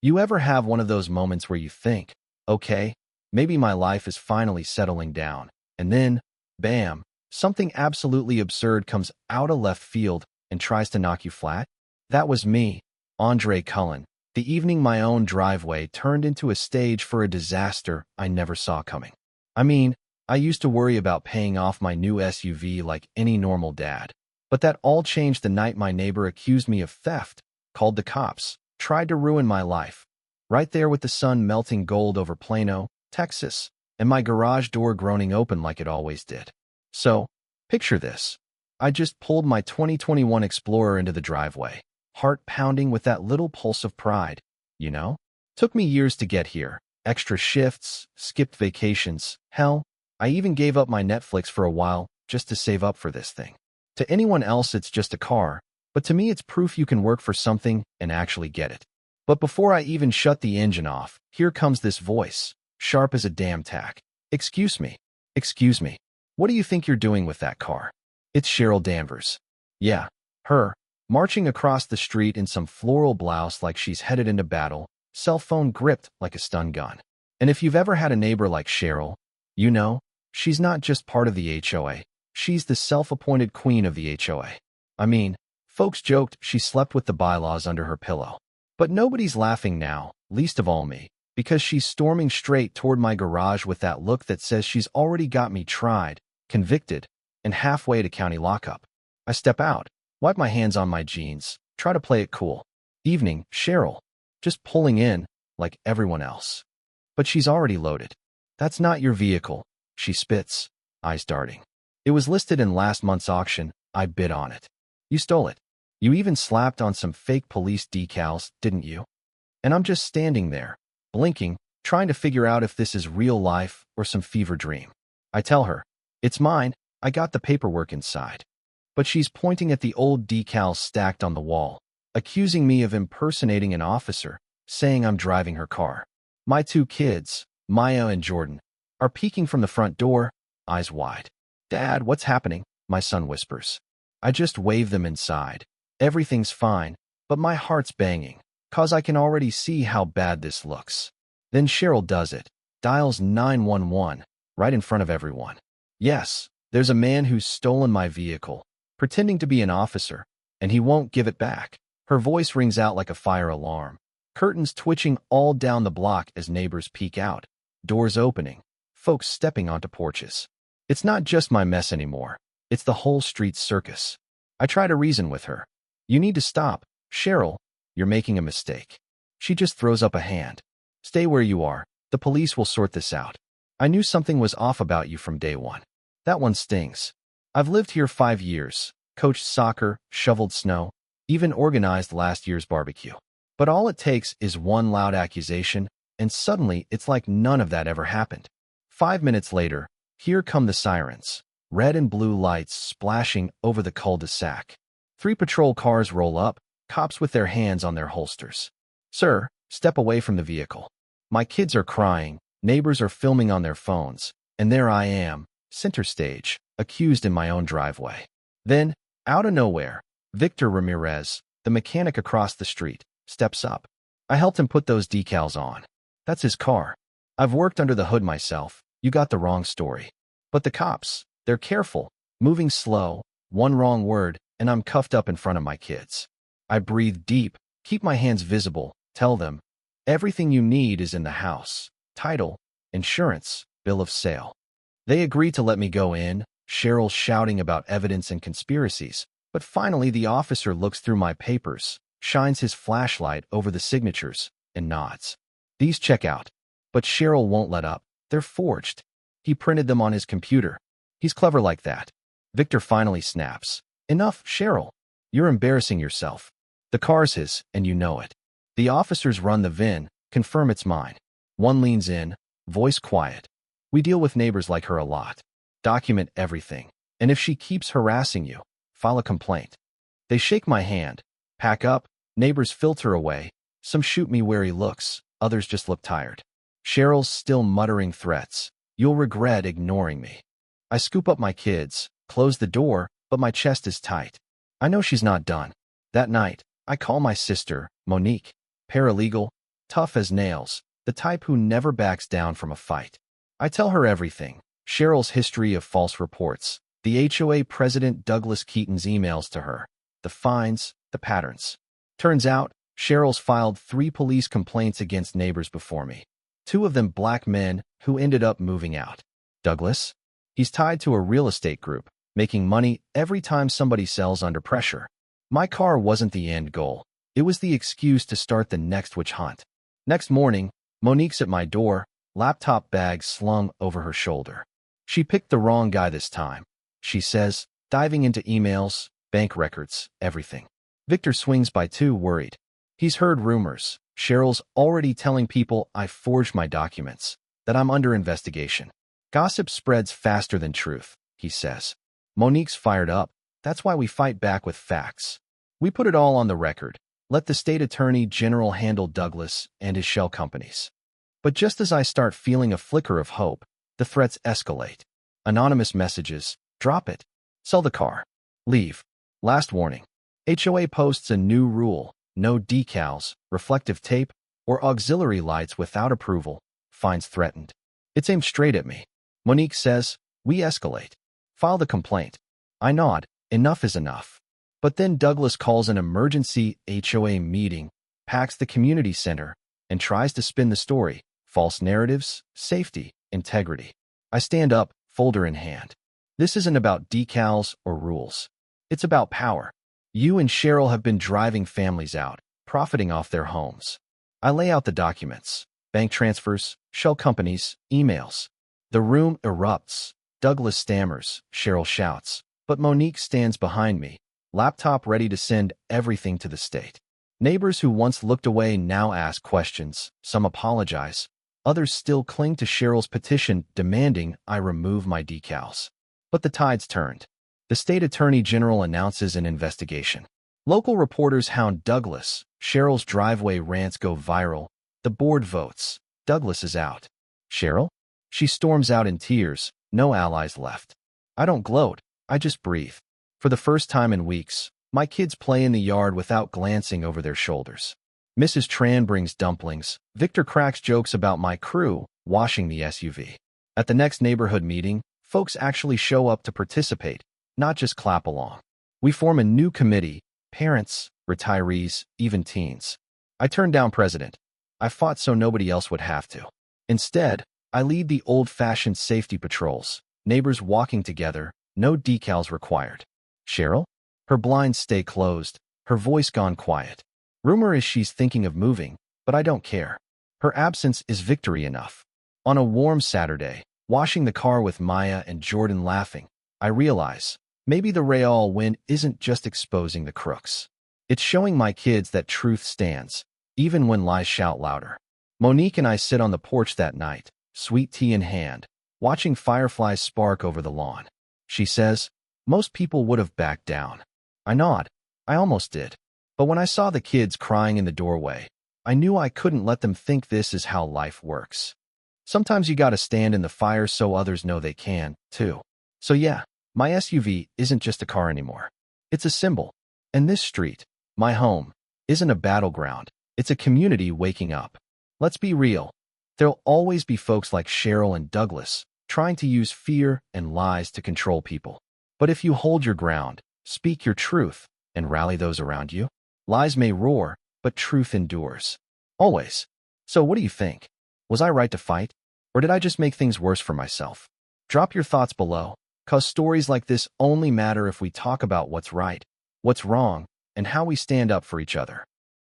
You ever have one of those moments where you think, okay, maybe my life is finally settling down, and then, bam, something absolutely absurd comes out of left field and tries to knock you flat? That was me, Andre Cullen, the evening my own driveway turned into a stage for a disaster I never saw coming. I mean, I used to worry about paying off my new SUV like any normal dad. But that all changed the night my neighbor accused me of theft, called the cops, tried to ruin my life. Right there with the sun melting gold over Plano, Texas, and my garage door groaning open like it always did. So, picture this. I just pulled my 2021 Explorer into the driveway, heart pounding with that little pulse of pride, you know? Took me years to get here. Extra shifts, skipped vacations, hell, I even gave up my Netflix for a while just to save up for this thing. To anyone else, it's just a car, but to me, it's proof you can work for something and actually get it. But before I even shut the engine off, here comes this voice, sharp as a damn tack. Excuse me. Excuse me. What do you think you're doing with that car? It's Cheryl Danvers. Yeah, her, marching across the street in some floral blouse like she's headed into battle, cell phone gripped like a stun gun. And if you've ever had a neighbor like Cheryl, you know, she's not just part of the HOA. She's the self-appointed queen of the HOA. I mean, folks joked she slept with the bylaws under her pillow. But nobody's laughing now, least of all me, because she's storming straight toward my garage with that look that says she's already got me tried, convicted, and halfway to county lockup. I step out, wipe my hands on my jeans, try to play it cool. Evening, Cheryl. Just pulling in, like everyone else. But she's already loaded. That's not your vehicle, she spits, eyes darting. It was listed in last month's auction. I bid on it. You stole it. You even slapped on some fake police decals, didn't you? And I'm just standing there, blinking, trying to figure out if this is real life or some fever dream. I tell her, it's mine, I got the paperwork inside. But she's pointing at the old decals stacked on the wall, accusing me of impersonating an officer, saying I'm driving her car. My two kids, Maya and Jordan, are peeking from the front door, eyes wide. Dad, what's happening? My son whispers. I just wave them inside. Everything's fine, but my heart's banging, 'cause I can already see how bad this looks. Then Cheryl does it, dials 911, right in front of everyone. Yes, there's a man who's stolen my vehicle, pretending to be an officer, and he won't give it back. Her voice rings out like a fire alarm. Curtains twitching all down the block as neighbors peek out. Doors opening. Folks stepping onto porches. It's not just my mess anymore. It's the whole street circus. I try to reason with her. You need to stop. Cheryl, you're making a mistake. She just throws up a hand. Stay where you are. The police will sort this out. I knew something was off about you from day one. That one stings. I've lived here 5 years, coached soccer, shoveled snow, even organized last year's barbecue. But all it takes is one loud accusation, and suddenly it's like none of that ever happened. 5 minutes later, here come the sirens, red and blue lights splashing over the cul-de-sac. 3 patrol cars roll up, cops with their hands on their holsters. Sir, step away from the vehicle. My kids are crying, neighbors are filming on their phones, and there I am, center stage, accused in my own driveway. Then, out of nowhere, Victor Ramirez, the mechanic across the street, steps up. I helped him put those decals on. That's his car. I've worked under the hood myself. You got the wrong story. But the cops, they're careful, moving slow, one wrong word, and I'm cuffed up in front of my kids. I breathe deep, keep my hands visible, tell them, everything you need is in the house. Title, insurance, bill of sale. They agree to let me go in, Cheryl shouting about evidence and conspiracies, but finally the officer looks through my papers, shines his flashlight over the signatures, and nods. These check out. But Cheryl won't let up. They're forged. He printed them on his computer. He's clever like that. Victor finally snaps. Enough, Cheryl. You're embarrassing yourself. The car's his, and you know it. The officers run the VIN, confirm it's mine. One leans in, voice quiet. We deal with neighbors like her a lot. Document everything. And if she keeps harassing you, file a complaint. They shake my hand. Pack up. Neighbors filter away. Some shoot me where he looks. Others just look tired. Cheryl's still muttering threats. You'll regret ignoring me. I scoop up my kids, close the door, but my chest is tight. I know she's not done. That night, I call my sister, Monique, paralegal, tough as nails, the type who never backs down from a fight. I tell her everything: Cheryl's history of false reports, the HOA president Douglas Keaton's emails to her, the fines, the patterns. Turns out, Cheryl's filed 3 police complaints against neighbors before me. 2 of them black men who ended up moving out. Douglas? He's tied to a real estate group, making money every time somebody sells under pressure. My car wasn't the end goal. It was the excuse to start the next witch hunt. Next morning, Monique's at my door, laptop bag slung over her shoulder. She picked the wrong guy this time, she says, diving into emails, bank records, everything. Victor swings by too, worried. He's heard rumors. Cheryl's already telling people I forged my documents, that I'm under investigation. Gossip spreads faster than truth, he says. Monique's fired up. That's why we fight back with facts. We put it all on the record. Let the state attorney general handle Douglas and his shell companies. But just as I start feeling a flicker of hope, the threats escalate. Anonymous messages: drop it, sell the car, leave. Last warning. HOA posts a new rule: no decals, reflective tape, or auxiliary lights without approval. Fines threatened. It's aimed straight at me. Monique says, we escalate. File the complaint. I nod. Enough is enough. But then Douglas calls an emergency HOA meeting, packs the community center, and tries to spin the story. False narratives, safety, integrity. I stand up, folder in hand. This isn't about decals or rules. It's about power. You and Cheryl have been driving families out, profiting off their homes. I lay out the documents: bank transfers, shell companies, emails. The room erupts. Douglas stammers, Cheryl shouts, but Monique stands behind me, laptop ready to send everything to the state. Neighbors who once looked away now ask questions. Some apologize. Others still cling to Cheryl's petition demanding I remove my decals. But the tide's turned. The state attorney general announces an investigation. Local reporters hound Douglas. Cheryl's driveway rants go viral. The board votes. Douglas is out. Cheryl? She storms out in tears. No allies left. I don't gloat. I just breathe. For the first time in weeks, my kids play in the yard without glancing over their shoulders. Mrs. Tran brings dumplings. Victor cracks jokes about my crew washing the SUV. At the next neighborhood meeting, folks actually show up to participate, not just clap along. We form a new committee: parents, retirees, even teens. I turned down president. I fought so nobody else would have to. Instead, I lead the old-fashioned safety patrols, neighbors walking together, no decals required. Cheryl? Her blinds stay closed, her voice gone quiet. Rumor is she's thinking of moving, but I don't care. Her absence is victory enough. On a warm Saturday, washing the car with Maya and Jordan laughing, I realize maybe the Real win isn't just exposing the crooks. It's showing my kids that truth stands, even when lies shout louder. Monique and I sit on the porch that night, sweet tea in hand, watching fireflies spark over the lawn. She says, most people would have backed down. I nod. I almost did. But when I saw the kids crying in the doorway, I knew I couldn't let them think this is how life works. Sometimes you gotta stand in the fire so others know they can, too. So yeah, my SUV isn't just a car anymore. It's a symbol. And this street, my home, isn't a battleground. It's a community waking up. Let's be real. There'll always be folks like Cheryl and Douglas trying to use fear and lies to control people. But if you hold your ground, speak your truth, and rally those around you, lies may roar, but truth endures. Always. So what do you think? Was I right to fight? Or did I just make things worse for myself? Drop your thoughts below, 'cause stories like this only matter if we talk about what's right, what's wrong, and how we stand up for each other.